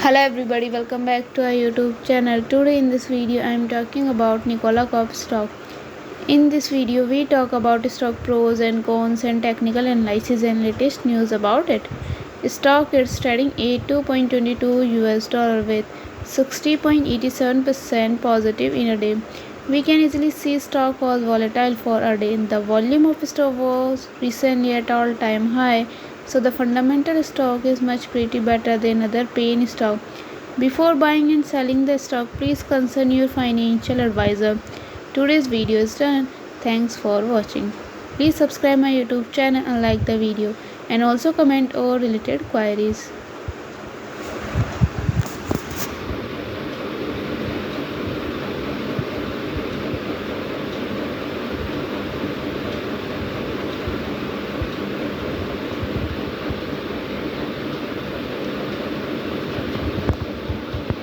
Hello everybody, welcome back to our YouTube channel. Today in this video I am talking about Nikola Corp stock. In this video we talk about stock pros and cons and technical analysis and latest news about it. Stock is trading at $2.22 with 60.87% positive in a day. We can easily see stock was volatile for a day. The volume of stock was recently at all-time high, so the fundamental stock is much pretty better than other pain stock. Before buying and selling the stock, please consult your financial advisor. Today's video is done. Thanks for watching. Please subscribe my YouTube channel and like the video, and also comment or related queries.